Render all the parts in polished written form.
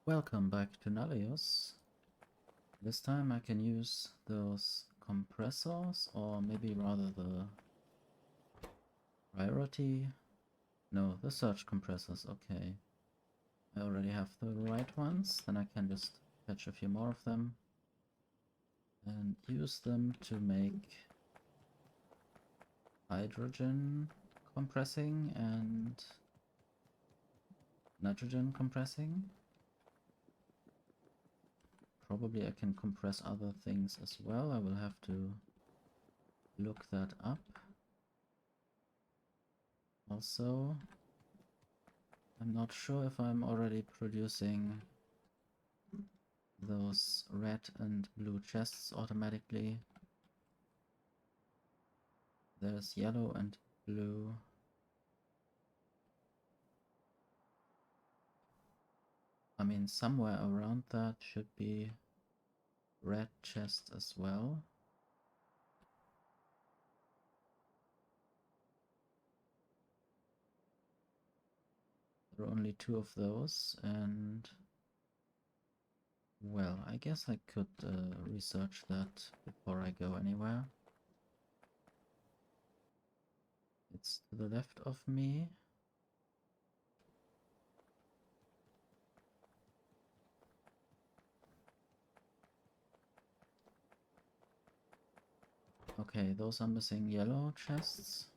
Welcome back to Nullius. This time I can use those compressors, or maybe rather the priority. No, the search compressors, okay. I already have the right ones, then I can just fetch a few more of them and use them to make hydrogen compressing and nitrogen compressing. Probably I can compress other things as well. I will have to look that up. Also, I'm not sure if I'm already producing those red and blue chests automatically. There's yellow and blue. I mean, somewhere around that should be red chest as well. There are only 2 of those, and well, I guess I could research that before I go anywhere. It's to the left of me. Okay, those are missing yellow chests.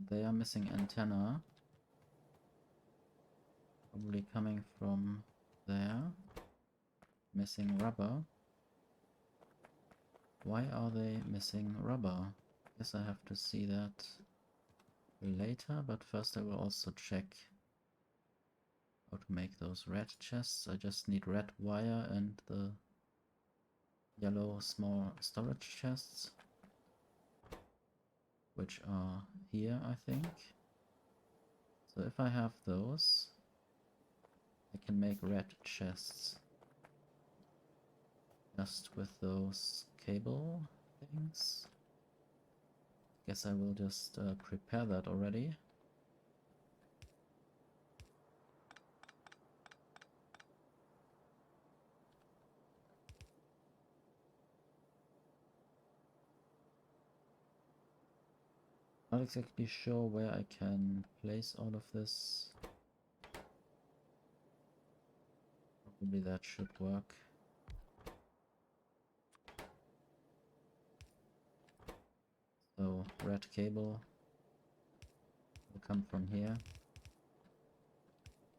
They are missing antenna. Probably coming from there. Missing rubber. Why are they missing rubber? Guess I have to see that later, but first I will also check how to make those red chests. I just need red wire and the yellow small storage chests, which are here, I think. So if I have those, I can make red chests just with those cable things. Guess I will just prepare that already. Not exactly sure where I can place all of this. Probably that should work. So red cable will come from here.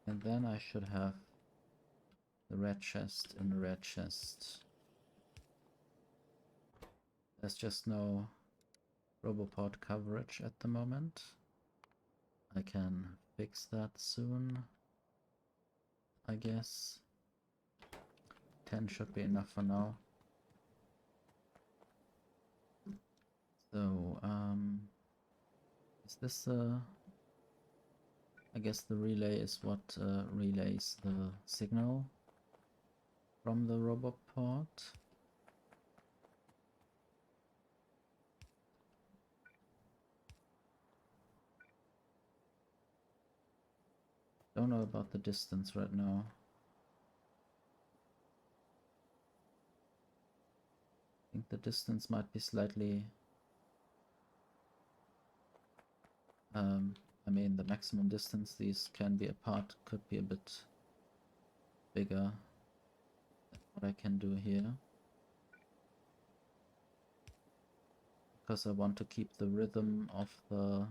And then I should have the red chest in the red chest. There's just no Robopod coverage at the moment. I can fix that soon, I guess. 10 should be enough for now. So, is this I guess the relay is what relays the signal from the Robopod. Don't know about the distance right now. I think the distance might be slightly... I mean, the maximum distance these can be apart could be a bit bigger than what I can do here. Because I want to keep the rhythm of the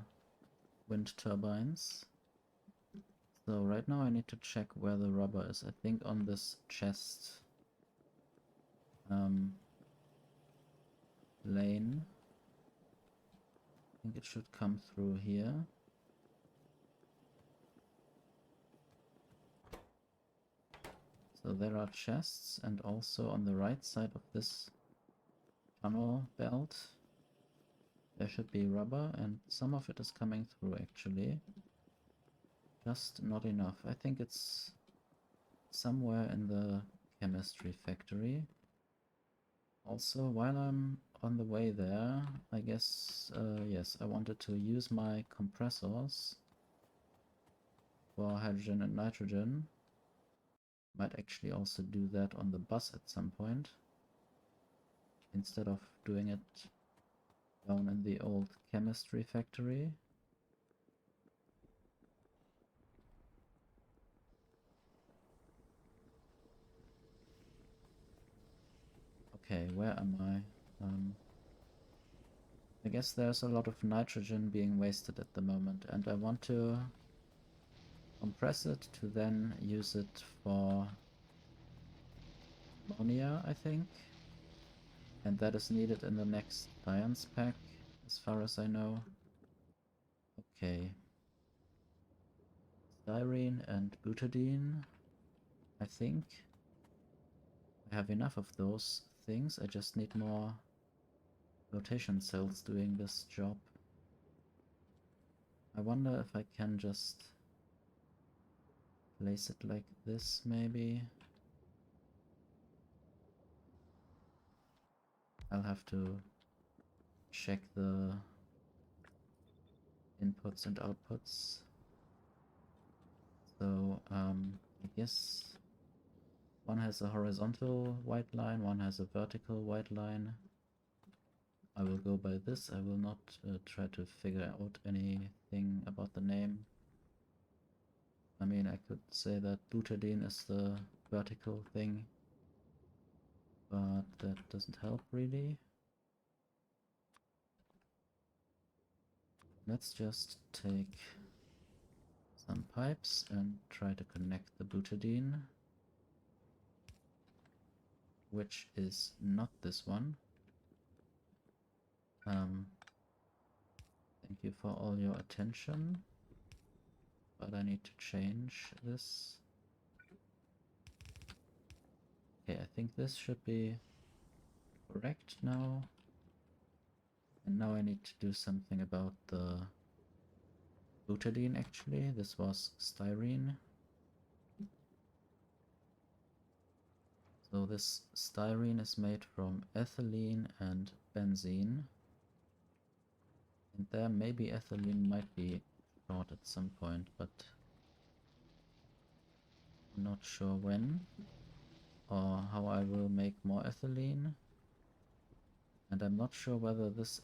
wind turbines. So right now I need to check where the rubber is. I think on this chest lane. I think it should come through here. So there are chests, and also on the right side of this tunnel belt there should be rubber, and some of it is coming through actually. Just not enough. I think it's somewhere in the chemistry factory. Also, while I'm on the way there, I guess, yes, I wanted to use my compressors for hydrogen and nitrogen. Might actually also do that on the bus at some point, instead of doing it down in the old chemistry factory. Okay, where am I? I guess there's a lot of nitrogen being wasted at the moment, and I want to compress it to then use it for ammonia, I think. And that is needed in the next science pack, as far as I know. Okay. Styrene and butadiene, I think. I have enough of those things, I just need more flotation cells doing this job. I wonder if I can just place it like this, maybe. I'll have to check the inputs and outputs. So, I guess one has a horizontal white line, one has a vertical white line. I will go by this. I will not try to figure out anything about the name. I mean, I could say that butadiene is the vertical thing, but that doesn't help really. Let's just take some pipes and try to connect the butadiene, which is not this one. Thank you for all your attention, but I need to change this. Okay, I think this should be correct now. And now I need to do something about the butadiene actually. This was styrene. So this styrene is made from ethylene and benzene. And there maybe ethylene might be short at some point, but I'm not sure when or how I will make more ethylene. And I'm not sure whether this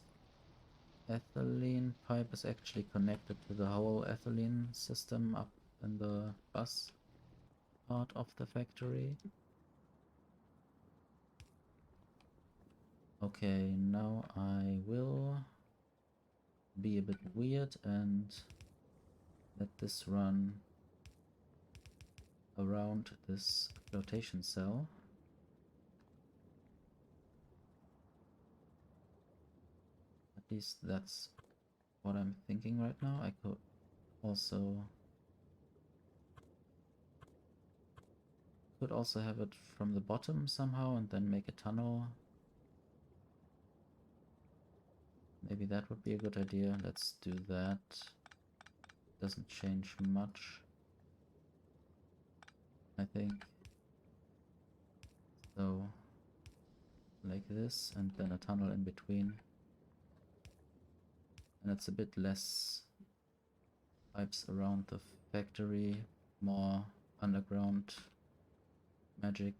ethylene pipe is actually connected to the whole ethylene system up in the bus part of the factory. Okay, now I will be a bit weird and let this run around this flotation cell. At least that's what I'm thinking right now. I could also have it from the bottom somehow and then make a tunnel. Maybe that would be a good idea. Let's do that. Doesn't change much, I think. So, like this, and then a tunnel in between. And it's a bit less pipes around the factory, more underground magic.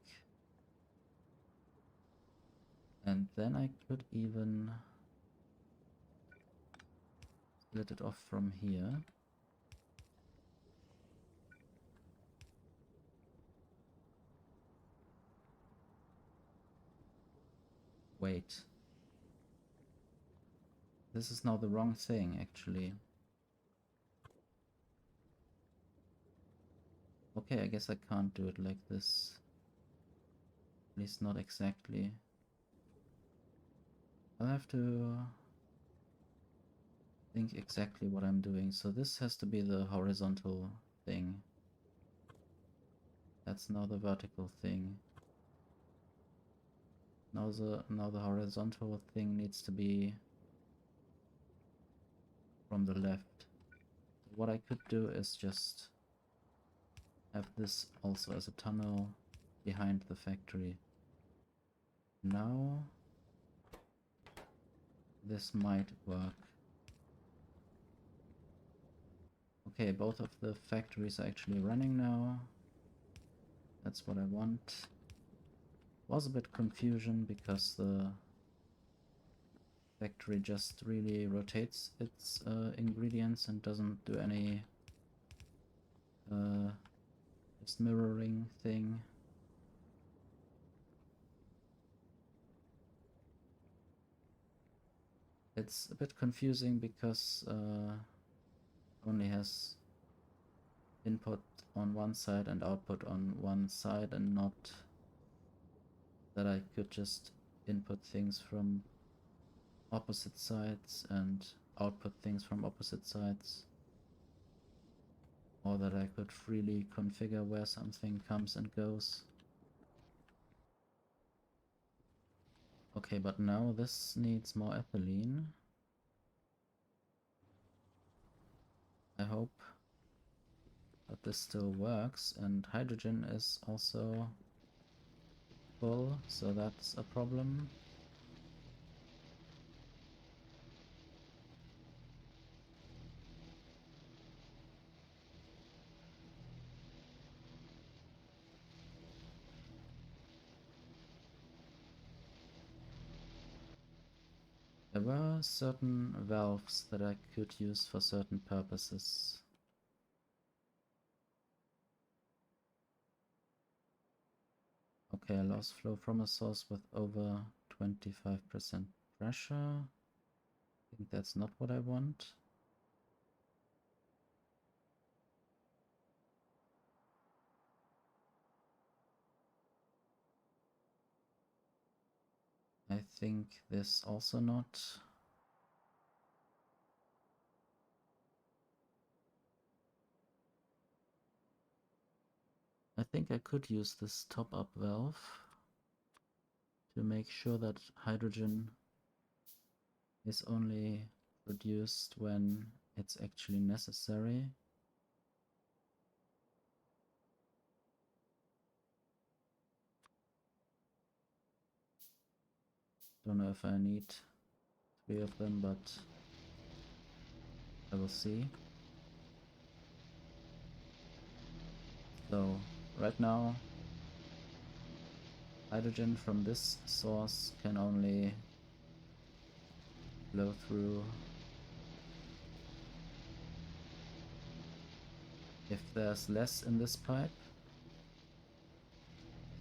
And then I could even split it off from here. Wait. This is now the wrong thing, actually. Okay, I guess I can't do it like this. At least not exactly. I'll have to think exactly what I'm doing. So this has to be the horizontal thing. That's now the vertical thing. Now the horizontal thing needs to be from the left. What I could do is just have this also as a tunnel behind the factory. Now this might work. Okay, both of the factories are actually running now. That's what I want. Was a bit confusion because the factory just really rotates its ingredients and doesn't do any this mirroring thing. It's a bit confusing because only has input on one side and output on one side, and not that I could just input things from opposite sides and output things from opposite sides, or that I could freely configure where something comes and goes. Okay, but now this needs more ethylene. I hope that this still works, and hydrogen is also full, so that's a problem. There were certain valves that I could use for certain purposes. Okay, loss flow from a source with over 25% pressure. I think that's not what I want. I think this also not. I think I could use this top-up valve to make sure that hydrogen is only produced when it's actually necessary. Don't know if I need 3 of them, but I will see. So right now hydrogen from this source can only flow through if there's less in this pipe.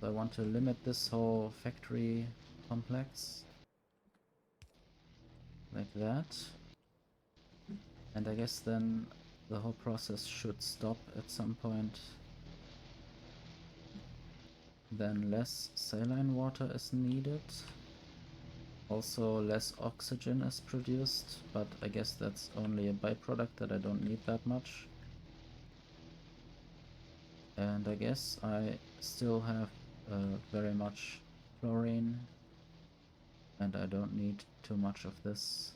So I want to limit this whole factory complex like that, and I guess then the whole process should stop at some point. Then less saline water is needed. Also less oxygen is produced, but I guess that's only a byproduct that I don't need that much. And I guess I still have very much fluorine, and I don't need too much of this.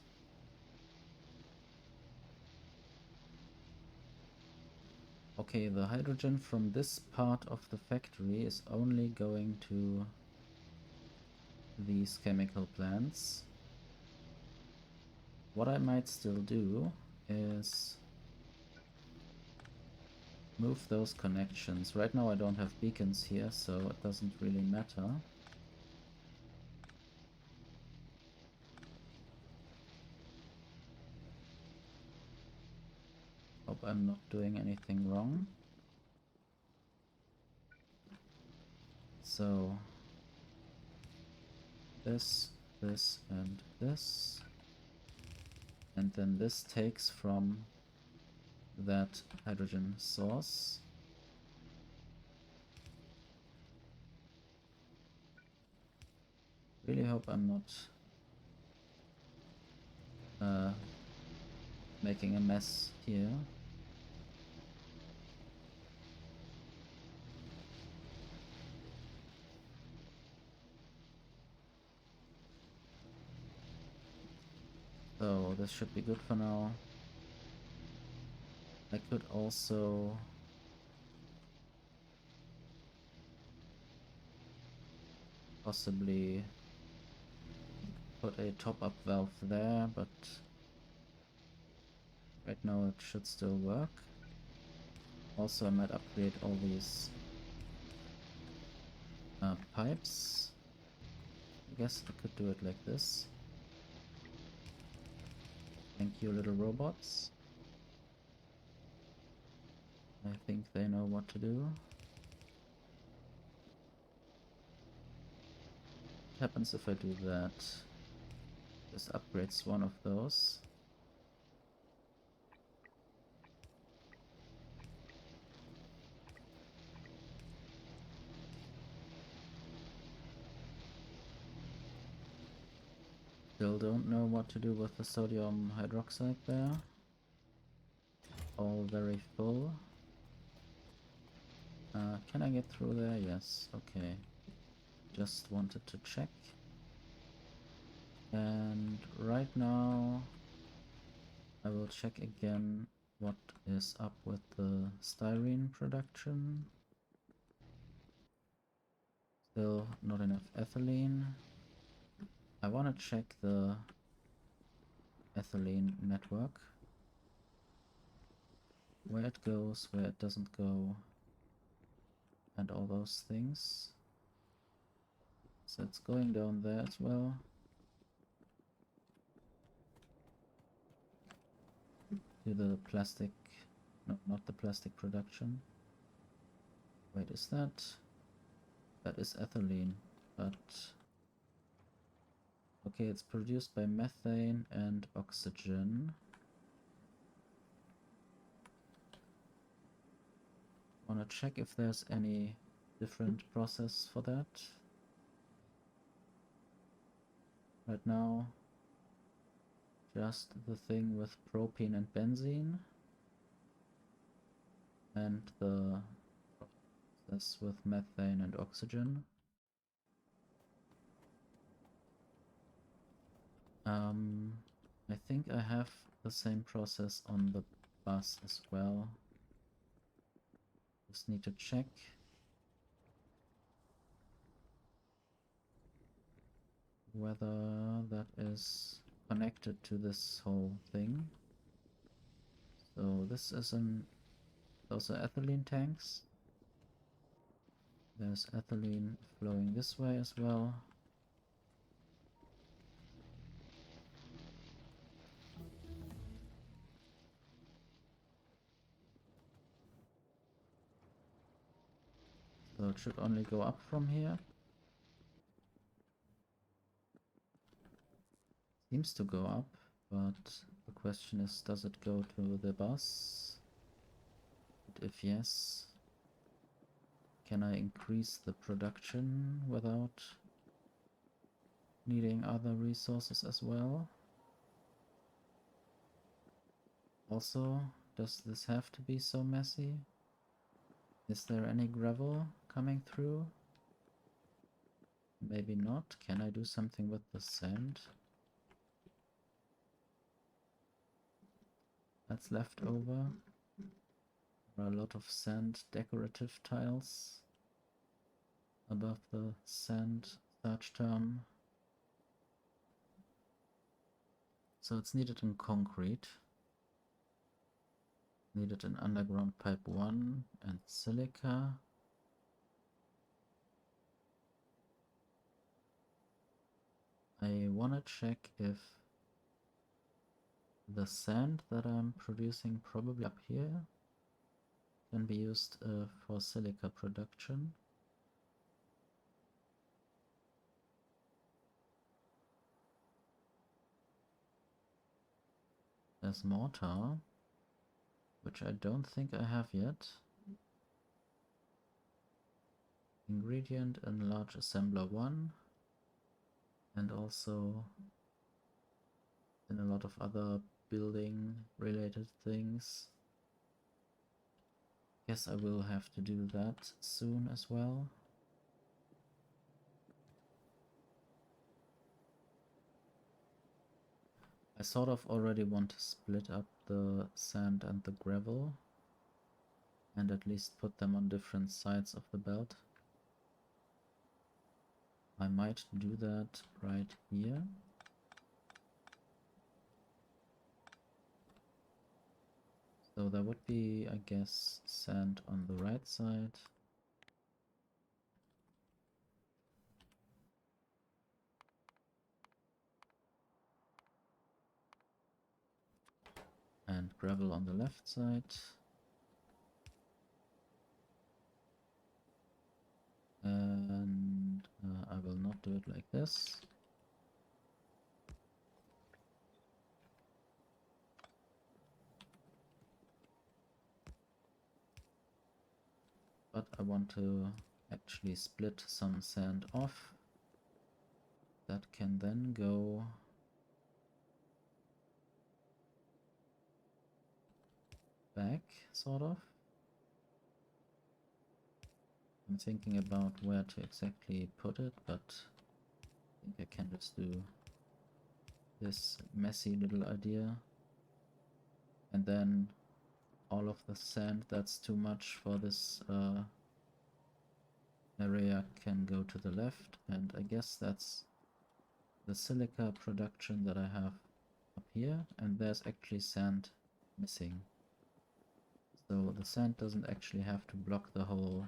Okay, the hydrogen from this part of the factory is only going to these chemical plants. What I might still do is move those connections. Right now I don't have beacons here, so it doesn't really matter. Hope I'm not doing anything wrong. So this, and this. And then this takes from that hydrogen source. Really hope I'm not making a mess here. So this should be good for now. I could also possibly put a top-up valve there, but right now it should still work. Also, I might upgrade all these pipes. I guess I could do it like this. Thank you, little robots. I think they know what to do. What happens if I do that? This upgrades one of those. Still don't know what to do with the sodium hydroxide there. All very full. Can I get through there? Yes, okay. Just wanted to check. And right now I will check again what is up with the styrene production. Still not enough ethylene. I want to check the ethylene network. Where it goes, where it doesn't go, and all those things. So it's going down there as well. To the plastic, no, not the plastic production. Wait, is that? That is ethylene, but okay, it's produced by methane and oxygen. Wanna check if there's any different process for that. Right now, just the thing with propene and benzene, and the process with methane and oxygen. I think I have the same process on the bus as well. Just need to check. Whether that is connected to this whole thing. So this is those are ethylene tanks. There's ethylene flowing this way as well. So it should only go up from here. Seems to go up, but the question is, does it go to the bus? And if yes, can I increase the production without needing other resources as well? Also, does this have to be so messy? Is there any gravel coming through? Maybe not. Can I do something with the sand that's left over? There are a lot of sand decorative tiles above the sand search term. So it's needed in concrete. Needed in underground pipe 1 and silica. I wanna check if the sand that I'm producing probably up here can be used for silica production. There's mortar, which I don't think I have yet. Ingredient and large assembler 1, and also in a lot of other building related things. Guess I will have to do that soon as well. I sort of already want to split up the sand and the gravel and at least put them on different sides of the belt. I might do that right here. So there would be, I guess, sand on the right side. And gravel on the left side. And I will not do it like this. But I want to actually split some sand off. That can then go back, sort of. I'm thinking about where to exactly put it, but I think I can just do this messy little idea. And then all of the sand that's too much for this area can go to the left, and I guess that's the silica production that I have up here, and there's actually sand missing. So the sand doesn't actually have to block the whole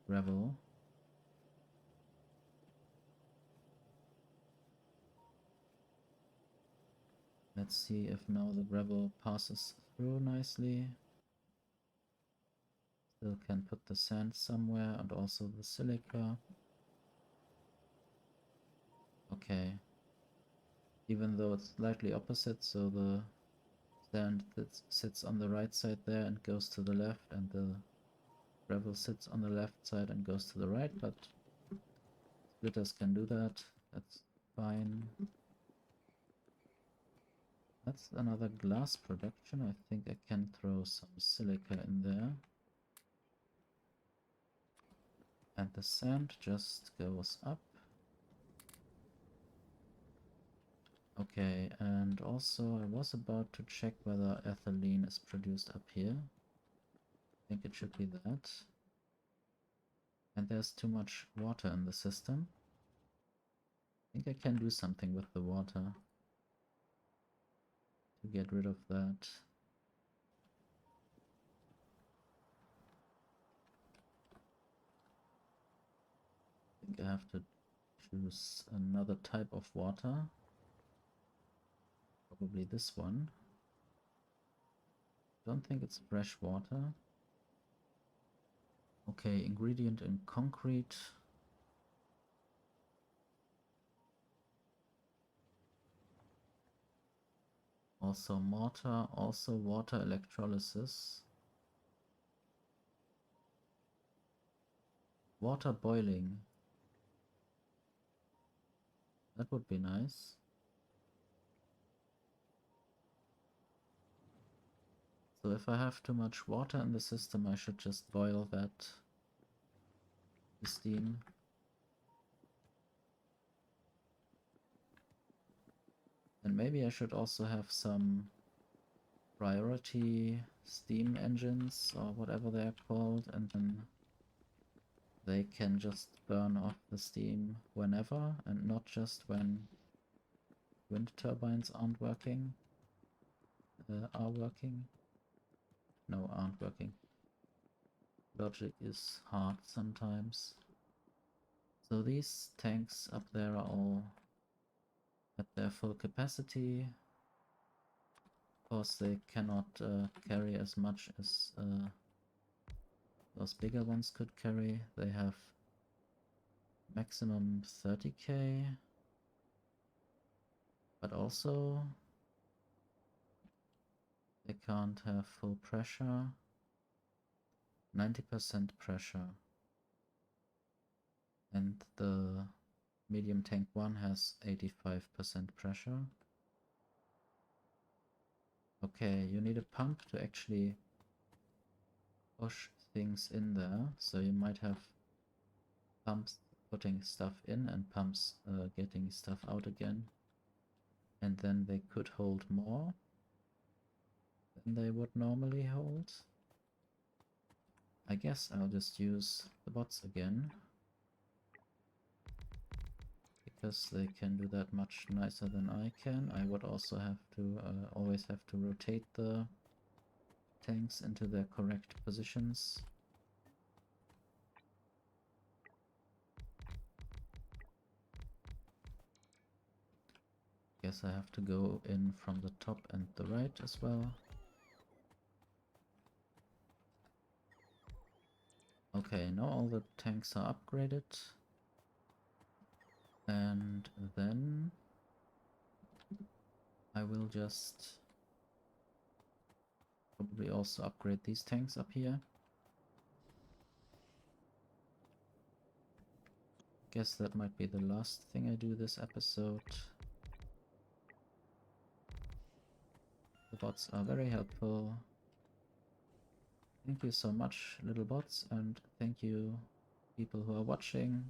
gravel. Let's see if now the gravel passes through nicely. Still can put the sand somewhere and also the silica. Okay. Even though it's slightly opposite, so the sand that sits on the right side there and goes to the left, and the gravel sits on the left side and goes to the right, but splitters can do that. That's fine. That's another glass production. I think I can throw some silica in there. And the sand just goes up. Okay, and also I was about to check whether ethylene is produced up here. I think it should be that. And there's too much water in the system. I think I can do something with the water to get rid of that. I think I have to choose another type of water. Probably this one. Don't think it's fresh water. Okay, ingredient in concrete. Also mortar, also water electrolysis. Water boiling. That would be nice. So if I have too much water in the system, I should just boil that to steam. And maybe I should also have some priority steam engines or whatever they're called, and then they can just burn off the steam whenever and not just when wind turbines aren't working. Are working. No, aren't working. Logic is hard sometimes. So these tanks up there are all at their full capacity. Of course they cannot carry as much as those bigger ones could carry. They have maximum 30k, but also they can't have full pressure. 90% pressure. And the medium tank 1 has 85% pressure. Okay, you need a pump to actually push things in there, so you might have pumps putting stuff in and pumps getting stuff out again, and then they could hold more than they would normally hold. I guess I'll just use the bots again, because they can do that much nicer than I can. I would also have to always have to rotate the tanks into their correct positions. Guess I have to go in from the top and the right as well. Okay, now all the tanks are upgraded. And then I will just probably also upgrade these tanks up here. Guess that might be the last thing I do this episode. The bots are very helpful. Thank you so much, little bots, and thank you, people who are watching.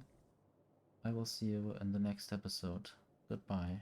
I will see you in the next episode. Goodbye.